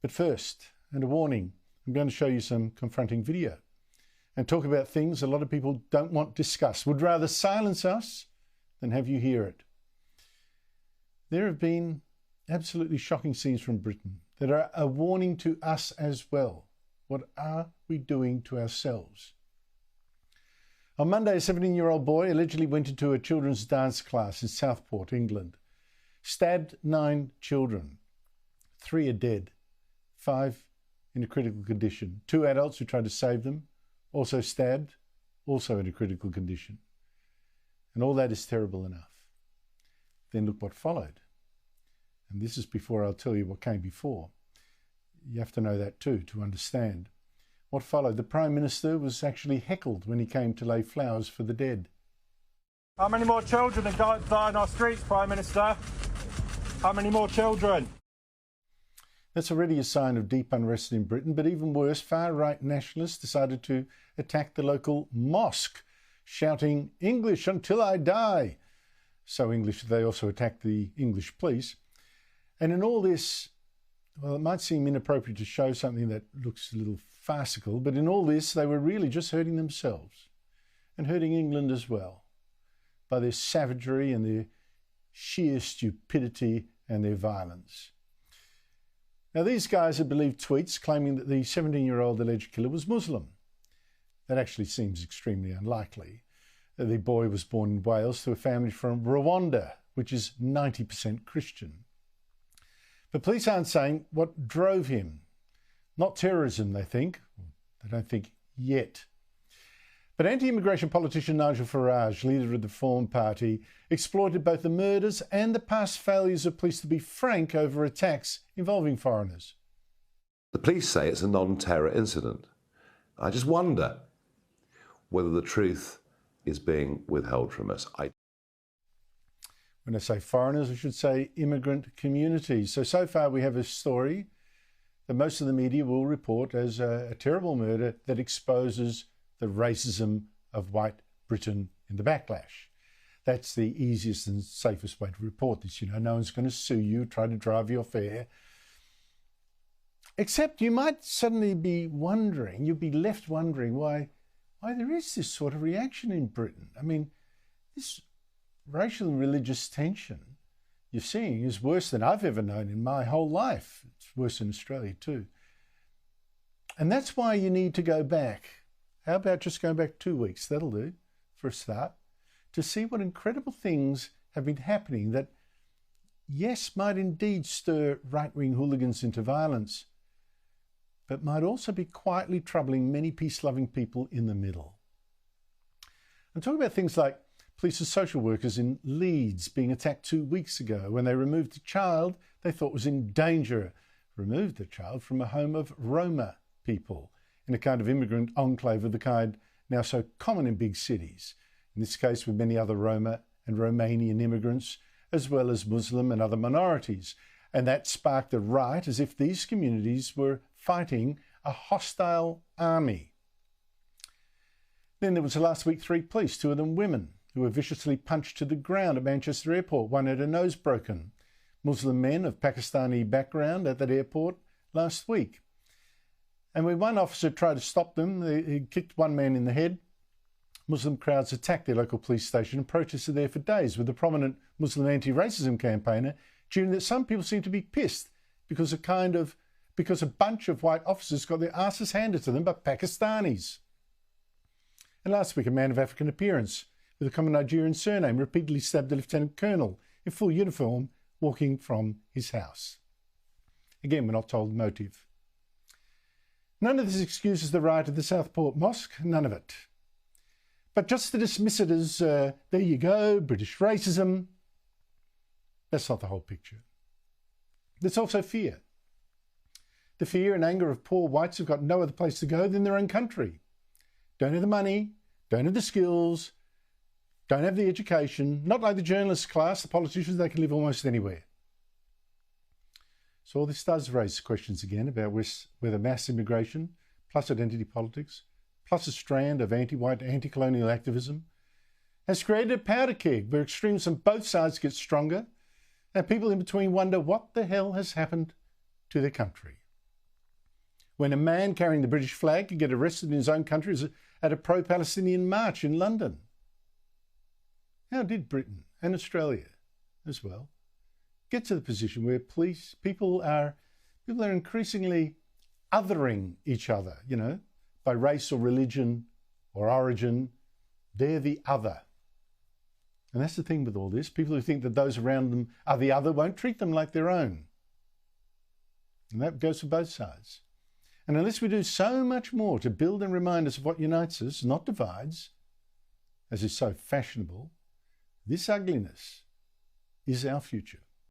But first, and a warning, I'm going to show you some confronting video and talk about things a lot of people don't want discussed, would rather silence us than have you hear it. There have been absolutely shocking scenes from Britain that are a warning to us as well. What are we doing to ourselves? On Monday, a 17-year-old boy allegedly went into a children's dance class in Southport, England, stabbed 9 children. 3 are dead, 5 in a critical condition. 2 adults who tried to save them, also stabbed, also in a critical condition. And all that is terrible enough. Then look what followed. And this is before I'll tell you what came before. You have to know that too to understand. What followed? The Prime Minister was actually heckled when he came to lay flowers for the dead. How many more children have died in our streets, Prime Minister? How many more children? That's already a sign of deep unrest in Britain, but even worse, far-right nationalists decided to attack the local mosque, shouting, "English until I die." So English, they also attacked the English police. And in all this, well, it might seem inappropriate to show something that looks a little farcical, but in all this, they were really just hurting themselves and hurting England as well by their savagery and their sheer stupidity and their violence. Now, these guys had believed tweets claiming that the 17-year-old alleged killer was Muslim. That actually seems extremely unlikely. The boy was born in Wales to a family from Rwanda, which is 90% Christian. But police aren't saying what drove him. Not terrorism, they think. They don't think yet. But anti-immigration politician Nigel Farage, leader of the Reform Party, exploited both the murders and the past failures of police to be frank over attacks involving foreigners. The police say it's a non-terror incident. I just wonder whether the truth is being withheld from us. When I say foreigners, I should say immigrant communities. So far we have a story that most of the media will report as a terrible murder that exposes the racism of white Britain in the backlash. That's the easiest and safest way to report this. You know, no one's going to sue you, try to drive your fare. Except you might suddenly be wondering, you'll be left wondering why there is this sort of reaction in Britain. I mean, this racial and religious tension you're seeing is worse than I've ever known in my whole life. It's worse in Australia too. And that's why you need to go back. How about just going back 2 weeks? That'll do for a start. To see what incredible things have been happening that, yes, might indeed stir right-wing hooligans into violence, but might also be quietly troubling many peace-loving people in the middle. I'm talking about things like police and social workers in Leeds being attacked 2 weeks ago when they removed a child they thought was in danger, removed the child from a home of Roma people in a kind of immigrant enclave of the kind now so common in big cities, in this case with many other Roma and Romanian immigrants, as well as Muslim and other minorities. And that sparked a riot as if these communities were fighting a hostile army. Then there was last week 3 police, 2 of them women, who were viciously punched to the ground at Manchester Airport. One had her nose broken. Muslim men of Pakistani background at that airport last week. And when one officer tried to stop them, he kicked one man in the head. Muslim crowds attacked their local police station and protested there for days with a prominent Muslim anti-racism campaigner, cheering that some people seem to be pissed because a bunch of white officers got their asses handed to them by Pakistanis. And last week, a man of African appearance with a common Nigerian surname repeatedly stabbed a lieutenant colonel in full uniform walking from his house. Again, we're not told the motive. None of this excuses the riot at the Southport Mosque, none of it. But just to dismiss it as, there you go, British racism, that's not the whole picture. There's also fear. The fear and anger of poor whites who've got no other place to go than their own country. Don't have the money, don't have the skills, don't have the education, not like the journalist class, the politicians, they can live almost anywhere. So all this does raise questions again about whether mass immigration, plus identity politics, plus a strand of anti-white, anti-colonial activism, has created a powder keg where extremes on both sides get stronger and people in between wonder what the hell has happened to their country. when a man carrying the British flag could get arrested in his own country at a pro-Palestinian march in London? How did Britain and Australia as well get to the position where people are increasingly othering each other, by race or religion or origin? They're the other. And that's the thing with all this. People who think that those around them are the other won't treat them like their own. And that goes for both sides. And unless we do so much more to build and remind us of what unites us, not divides, as is so fashionable, this ugliness is our future.